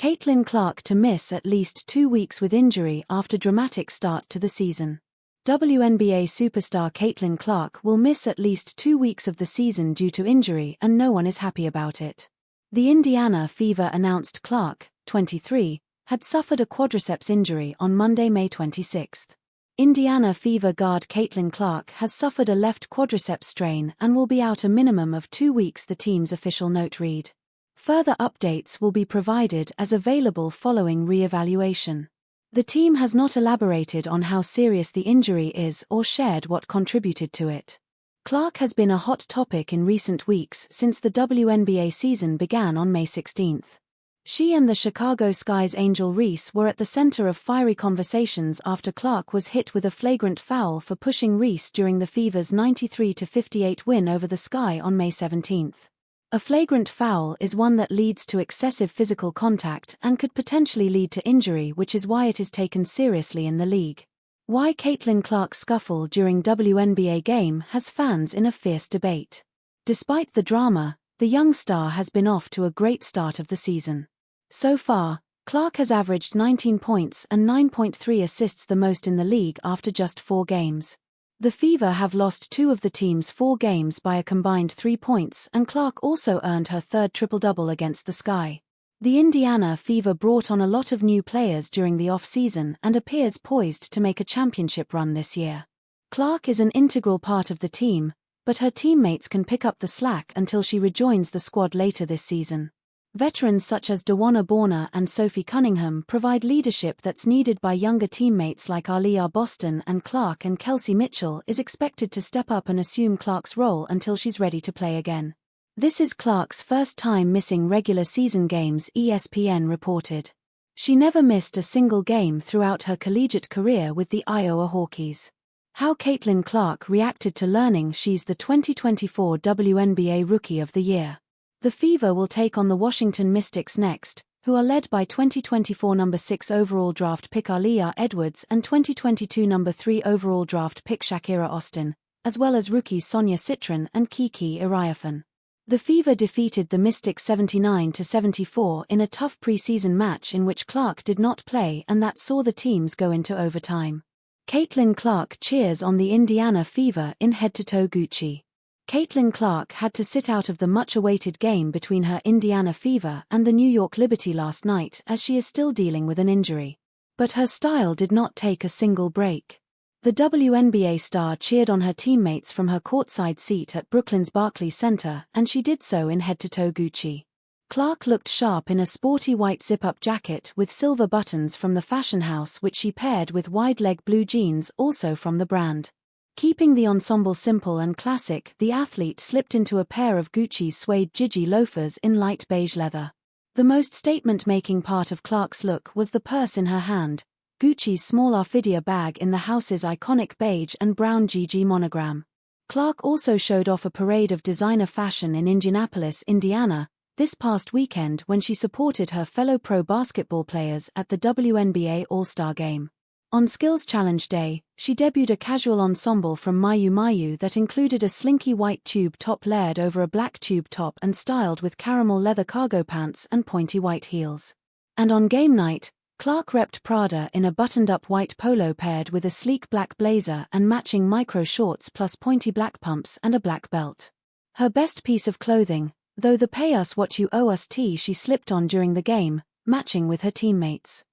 Caitlin Clark to miss at least 2 weeks with injury after dramatic start to the season. WNBA superstar Caitlin Clark will miss at least 2 weeks of the season due to injury, and no one is happy about it. The Indiana Fever announced Clark, 23, had suffered a quadriceps injury on Monday, May 26. Indiana Fever guard Caitlin Clark has suffered a left quadriceps strain and will be out a minimum of 2 weeks, the team's official note read. Further updates will be provided as available following re-evaluation. The team has not elaborated on how serious the injury is or shared what contributed to it. Clark has been a hot topic in recent weeks since the WNBA season began on May 16. She and the Chicago Sky's Angel Reese were at the center of fiery conversations after Clark was hit with a flagrant foul for pushing Reese during the Fever's 93-58 win over the Sky on May 17. A flagrant foul is one that leads to excessive physical contact and could potentially lead to injury, which is why it is taken seriously in the league. Why Caitlin Clark's scuffle during WNBA game has fans in a fierce debate. Despite the drama, the young star has been off to a great start of the season. So far, Clark has averaged 19 points and 9.3 assists, the most in the league after just 4 games. The Fever have lost 2 of the team's 4 games by a combined 3 points, and Clark also earned her third triple-double against the Sky. The Indiana Fever brought on a lot of new players during the off-season and appears poised to make a championship run this year. Clark is an integral part of the team, but her teammates can pick up the slack until she rejoins the squad later this season. Veterans such as DeWanna Borner and Sophie Cunningham provide leadership that's needed by younger teammates like Aliyah Boston, and Clark and Kelsey Mitchell is expected to step up and assume Clark's role until she's ready to play again. This is Clark's first time missing regular season games, ESPN reported. She never missed a single game throughout her collegiate career with the Iowa Hawkeyes. How Caitlin Clark reacted to learning she's the 2024 WNBA Rookie of the Year. The Fever will take on the Washington Mystics next, who are led by 2024 number 6 overall draft pick Aliyah Edwards and 2022 number 3 overall draft pick Shakira Austin, as well as rookies Sonia Citron and Kiki Iriafen. The Fever defeated the Mystics 79-74 in a tough preseason match in which Clark did not play, and that saw the teams go into overtime. Caitlin Clark cheers on the Indiana Fever in head-to-toe Gucci. Caitlin Clark had to sit out of the much-awaited game between her Indiana Fever and the New York Liberty last night as she is still dealing with an injury. But her style did not take a single break. The WNBA star cheered on her teammates from her courtside seat at Brooklyn's Barclays Center, and she did so in head-to-toe Gucci. Clark looked sharp in a sporty white zip-up jacket with silver buttons from the fashion house, which she paired with wide-leg blue jeans also from the brand. Keeping the ensemble simple and classic, the athlete slipped into a pair of Gucci's suede Gigi loafers in light beige leather. The most statement-making part of Clark's look was the purse in her hand, Gucci's small Arfidia bag in the house's iconic beige and brown Gigi monogram. Clark also showed off a parade of designer fashion in Indianapolis, Indiana, this past weekend when she supported her fellow pro basketball players at the WNBA All-Star Game. On Skills Challenge Day, she debuted a casual ensemble from Mayu Mayu that included a slinky white tube top layered over a black tube top and styled with caramel leather cargo pants and pointy white heels. And on game night, Clark repped Prada in a buttoned-up white polo paired with a sleek black blazer and matching micro shorts plus pointy black pumps and a black belt. Her best piece of clothing, though the "Pay Us What You Owe Us" tee she slipped on during the game, matching with her teammates.